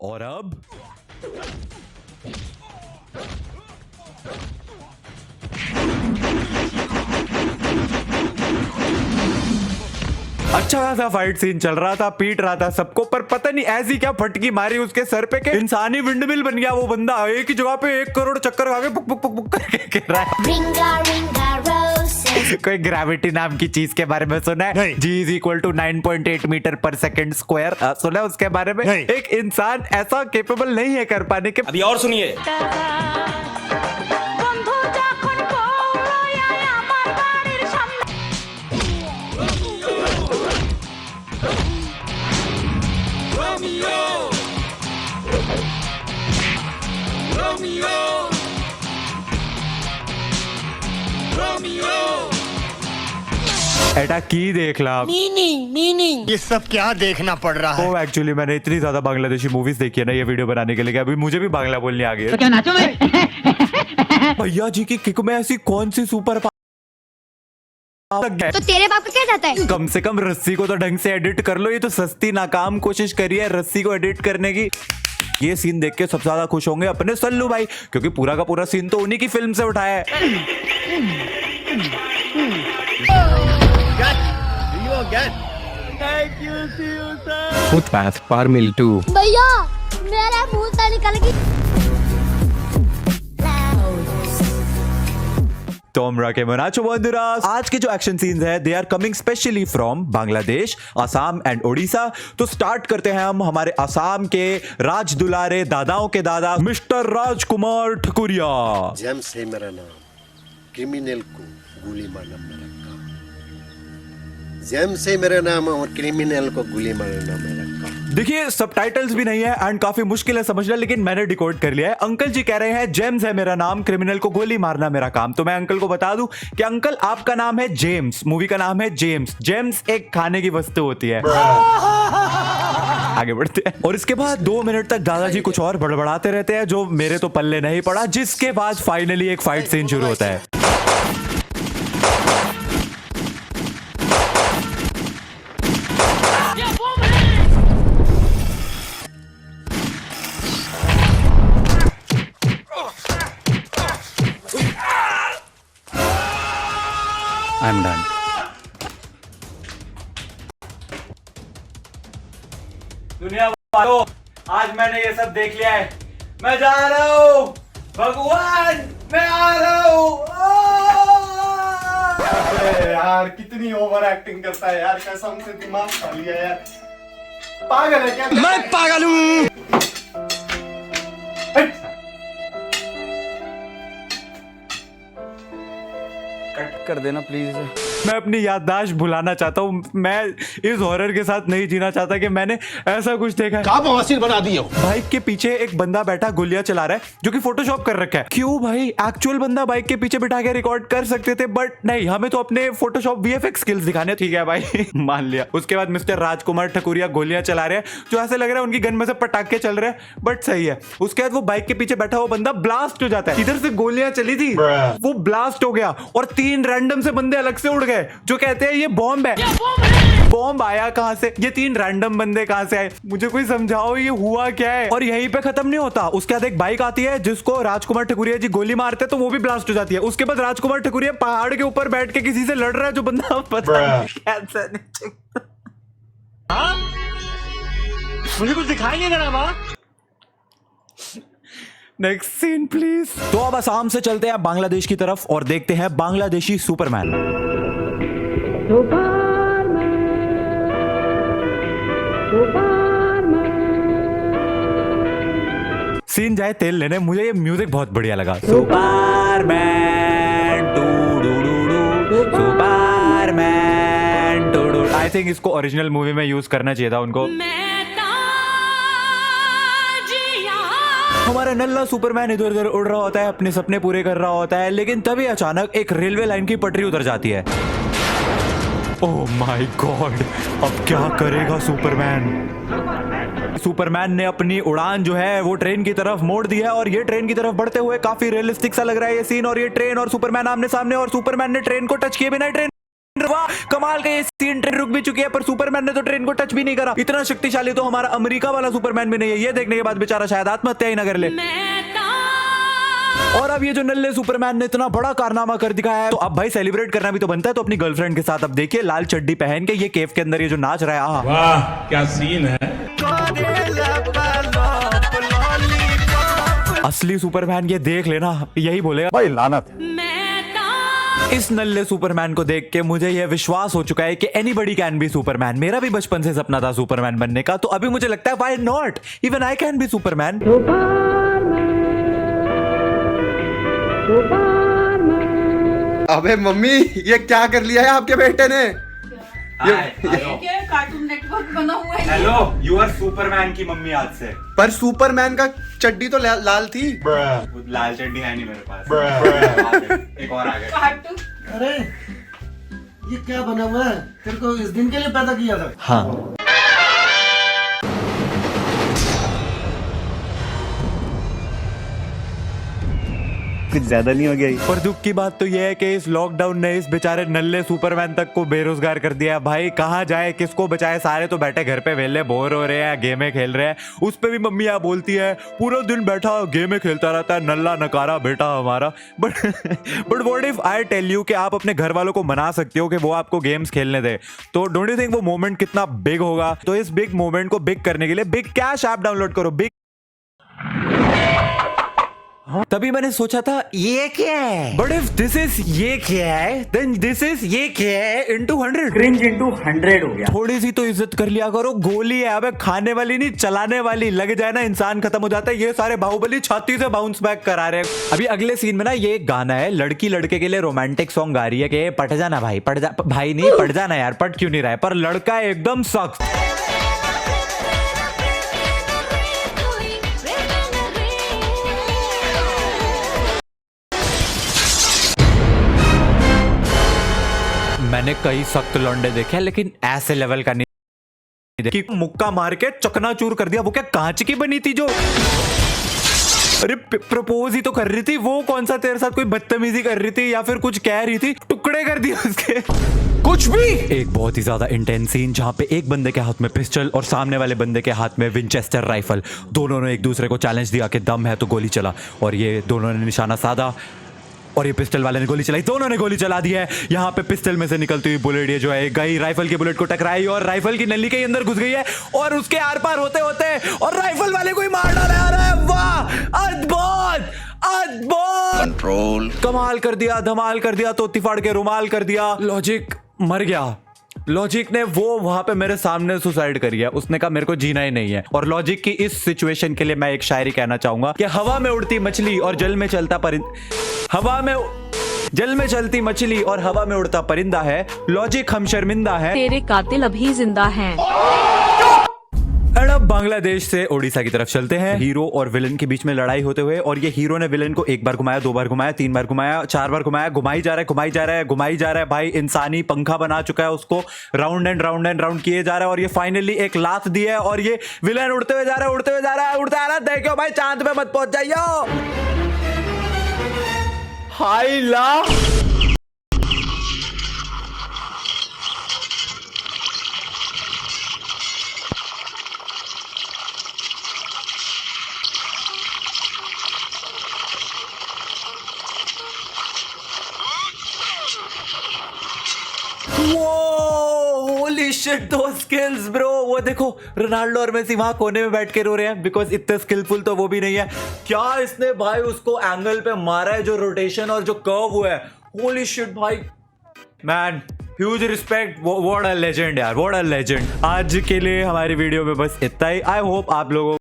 और अब अच्छा खासा फाइट सीन चल रहा था, पीट रहा था सबको, पर पता नहीं ऐसी क्या फटकी मारी उसके सर पे कि इंसानी विंडमिल बन गया वो बंदा। एक ही जगह पे 1 करोड़ चक्कर खा के पुक पुक पुक पुक करके गिर रहा है। कोई ग्रेविटी नाम की चीज के बारे में सुना है? G = 9.8 मीटर पर सेकंड स्क्वायर सुना है उसके बारे में? एक इंसान ऐसा केपेबल नहीं है कर पाने के। अभी और सुनिए। एटा की देख ला मीनिंग ये सब क्या देखना पड़ रहा है। वो एक्चुअली मैंने इतनी ज्यादा बांग्लादेशी मूवीज देखी है ना ये वीडियो बनाने के लिए कि अभी मुझे भी बांग्ला बोलने आ गई है। तो क्या नाचो मैं? भैया जी की किक में ऐसी कौन सी सुपर तो तेरे बाप को क्या जाता है? कम से कम रस्सी को तो ढंग से एडिट कर लो। ये तो सस्ती नाकाम कोशिश करी है रस्सी को एडिट करने की। ये सीन देख के सबसे ज्यादा खुश होंगे अपने सल्लू भाई, क्योंकि पूरा का पूरा सीन तो उन्हीं की फिल्म से उठाया है। फुटपाथ पर मिल 2 भैया मेरा मुंह से निकल गई। तोमरा के मनाचो बंधुरा, आज के जो एक्शन सीन्स है they are coming specially from Bangladesh, Assam and Odisha. तो स्टार्ट करते हैं हम हमारे असम के राज दुलारे दादाओं के दादा मिस्टर राजकुमार ठकुरिया। जेम्स है मेरा नाम, क्रिमिनल को गोली मारना मेरा काम। जेम्स है मेरा नाम और क्रिमिनल को गोली मारना मेरा काम। देखिए सबटाइटल्स भी नहीं है एंड काफी मुश्किल है समझना, लेकिन मैंने डिकोड कर लिया है। अंकल जी कह रहे हैं जेम्स है मेरा नाम, क्रिमिनल को गोली मारना मेरा काम। तो मैं अंकल को बता दूं कि अंकल आपका नाम है जेम्स, मूवी का नाम है जेम्स। जेम्स एक खाने की वस्तु होती है। आगे बढ़ते हैं। और इसके बाद 2 मिनट तक दादाजी कुछ और बड़बड़ाते रहते हैं जो मेरे तो पल्ले नहीं पड़ा, जिसके बाद फाइनली एक फाइट सीन शुरू होता है। I'm done. दुनिया वालों, आज मैंने ये सब देख लिया है, मैं जा रहा हूँ। भगवान मैं आ रहा हूँ। यार कितनी ओवर एक्टिंग करता है यार, कसम से दिमाग खा लिया यार। पागल है क्या? मैं पागल हूँ। कट कर देना प्लीज। मैं अपनी याददाश्त भुलाना चाहता हूँ। मैं इस हॉरर के साथ नहीं जीना चाहता कि मैंने ऐसा कुछ देखा है। क्या बवासीर बना दिए हो। बाइक के पीछे एक बंदा बैठा गोलियां चला रहा है जो कि फोटोशॉप कर रखा है। क्यों भाई, एक्चुअल बंदा बाइक के पीछे बिठा के रिकॉर्ड कर सकते थे, बट नहीं, हमें तो अपने फोटोशॉप VFX स्किल्स दिखाने। ठीक है भाई मान लिया। उसके बाद मिस्टर राजकुमार ठकुरिया गोलियां चला रहे हैं जो ऐसे लग रहा है उनकी गन में से पटाखे चल रहे हैं, बट सही है। उसके बाद वो बाइक के पीछे बैठा हुआ बंदा ब्लास्ट हो जाता है। इधर से गोलियां चली थी, वो ब्लास्ट हो गया और 3 रैंडम से बंदे अलग से उड़ गए जो कहते हैं ये बॉम्ब है। बॉम्ब आया कहां से? ये 3 रैंडम बंदे कहां से आए? मुझे कोई समझाओ ये हुआ क्या है? और यहीं पे खत्म नहीं होता। उसके बाद एक बाइक आती है जिसको राजकुमार ठकुरिया जी गोली मारते हैं तो वो भी ब्लास्ट हो जाती है। उसके बाद राजकुमार ठकुरिया पहाड़ के ऊपर बैठ के किसी से लड़ रहा है जो बंदा पता नहीं कैसा मुझे कुछ दिखाई नहीं दे रहा माँ। Next scene please. तो अब असम से चलते हैं बांग्लादेश की तरफ और देखते हैं बांग्लादेशी सुपरमैन। सीन जाए तेल लेने, मुझे ये म्यूजिक बहुत बढ़िया लगा। Superman Superman. आई थिंक इसको ओरिजिनल मूवी में यूज करना चाहिए था उनको। हमारा नल्ला सुपरमैन इधर उधर उड़ रहा होता है, अपने सपने पूरे कर रहा होता है, लेकिन तभी अचानक एक रेलवे लाइन की पटरी उतर जाती है। ओह माय गॉड, अब क्या करेगा सुपरमैन? सुपरमैन ने अपनी उड़ान जो है वो ट्रेन की तरफ मोड़ दी है और ये ट्रेन की तरफ बढ़ते हुए काफी रियलिस्टिक सा लग रहा है ये सीन। और ये ट्रेन और सुपरमैन आमने सामने और सुपरमैन ने ट्रेन को टच किए बिना ट्रेन, वाह कमाल का ये सीन। ट्रेन रुक भी चुकी है पर सुपरमैन ने तो ट्रेन को टच भी नहीं करा। इतना शक्तिशाली तो हमारा अमेरिका वाला सुपरमैन भी नहीं है। ये देखने के बाद बेचारा शायद आत्महत्या ही ना कर ले। और अब ये जो नल्ले सुपरमैन ने इतना बड़ा कारनामा कर दिखाया है तो अब भाई सेलिब्रेट करना भी तो बनता है। तो अपनी गर्लफ्रेंड के साथ अब देखिए लाल चड्डी पहन के ये केव के अंदर ये जो नाच रहा है, वाह क्या सीन है। असली सुपरमैन ये देख लेना यही बोलेगा भाई लानत। इस नल्ले सुपरमैन को देख के मुझे यह विश्वास हो चुका है कि एनीबडी कैन बी सुपरमैन। मेरा भी बचपन से सपना था सुपरमैन बनने का, तो अभी मुझे लगता है why not, even I can be Superman. अबे मम्मी ये क्या कर लिया है आपके बेटे ने? क्या कार्टून नेटवर्क बना हुआ है? हेलो, यू आर सुपरमैन की मम्मी आज से। पर सुपरमैन का चड्डी तो लाल थी। लाल चड्डी है नहीं मेरे पास। एक और आ गया। कार्टून अरे ये क्या बना हुआ है? तेरे को इस दिन के लिए पैदा किया था? हाँ, कुछ ज्यादा नहीं हो गया? पर दुख की बात तो यह है कि इस लॉकडाउन ने इस बेचारे नल्ले सुपरमैन तक को बेरोजगार कर दिया। भाई कहाँ जाए, किसको बचाए? सारे तो बैठे घर पे वेले बोर हो रहे हैं, गेमें खेल रहे हैं। उस पे भी मम्मी यहाँ बोलती है पूरा दिन बैठा गेमें खेलता रहता है नल्ला नकारा बेटा हमारा। But what if I tell you कि आप अपने घर वालों को मना सकते हो कि वो आपको गेम्स खेलने दे, तो डोंट यू थिंक वो मोमेंट कितना बिग होगा? तो इस बिग मोमेंट को बिग करने के लिए बिग कैश ऐप डाउनलोड करो। बिग तभी मैंने सोचा था ये क्या है, बट इफ दिस इज ये क्या है देन दिस इज ये क्या है इंटू 100 क्रिंज इंटू 100 हो गया। थोड़ी सी तो इज्जत कर लिया करो। गोली है अबे, खाने वाली नहीं चलाने वाली। लग जाए ना इंसान खत्म हो जाता है। ये सारे बाहुबली छाती से बाउंस बैक करा रहे हैं। अभी अगले सीन में ना ये एक गाना है, लड़की लड़के के लिए रोमांटिक सॉन्ग गा रही है कि पट जाना भाई, पट जा भाई, नहीं पट जाना यार, पट क्यों नहीं रहा है? पर लड़का एकदम सख्त। मैंने कई सख्त लौंडे देखे लेकिन ऐसे लेवल का नहीं देखी। मुक्का मार के चकनाचूर कर दिया। वो क्या कांच की बनी थी जो? अरे प्रपोज ही तो कर रही थी। वो कौन सा तेरे साथ कोई बदतमीजी कर रही थी या फिर कुछ कह रही थी? टुकड़े कर दिए उसके, कुछ भी। एक बहुत ही ज्यादा इंटेंस सीन जहां पे एक बंदे के हाथ में पिस्टल और सामने वाले बंदे के हाथ में विंचेस्टर राइफल। दोनों ने एक दूसरे को चैलेंज दिया कि दम है तो गोली चला, और ये दोनों ने निशाना साधा और ये पिस्टल वाले ने गोली चलाई। दोनों ने गोली चला दी है। यहाँ पे पिस्टल में से निकलती हुई बुलेट ये जो है गई राइफल की बुलेट को टकराई और राइफल की नली के अंदर घुस गई है और उसके आर पार होते होते और राइफल वाले को ही मार डाला। अरे वाह, अद्भुत अद्भुत, कंट्रोल, कमाल कर दिया, धमाल कर दिया, तो तिफाड़ के रुमाल कर दिया। लॉजिक मर गया। लॉजिक ने वो वहां पे मेरे सामने सुसाइड करी है। उसने कहा मेरे को जीना ही नहीं है। और लॉजिक की इस सिचुएशन के लिए मैं एक शायरी कहना चाहूंगा कि हवा में उड़ती मछली और जल में चलता जल में चलती मछली और हवा में उड़ता परिंदा है। लॉजिक हम शर्मिंदा है, तेरे कातिल अभी जिंदा हैं। अब बांग्लादेश से उड़ीसा की तरफ चलते हैं। हीरो और विलन के बीच में लड़ाई होते हुए, और ये हीरो ने विलन को एक बार घुमाया, 2 बार घुमाया, 3 बार घुमाया, 4 बार घुमाया, घुमाई जा रहा है, घुमाई जा रहा है, घुमाई जा रहा है। भाई इंसानी पंखा बना चुका है उसको, round and round and round किए जा रहा है और ये फाइनली एक लात दी है और ये विलन उड़ते हुए जा रहा है, उड़ते हुए जा रहा है, उड़ता आ रहा है। देखो भाई चांद पे मत पहुंच जाइयो। हाय ला होली शिट, दो स्किल्स ब्रो। वो देखो रोनाल्डो और मेसी वहां कोने में बैठ के रो रहे हैं बिकॉज इतने स्किलफुल तो वो भी नहीं है। क्या इसने भाई उसको एंगल पे मारा है, जो रोटेशन और जो कर्व हुआ है। होली शिट भाई, man huge respect, what a legend यार, व्हाट अ लेजेंड। आज के लिए हमारी वीडियो में बस इतना ही। आई होप आप लोगों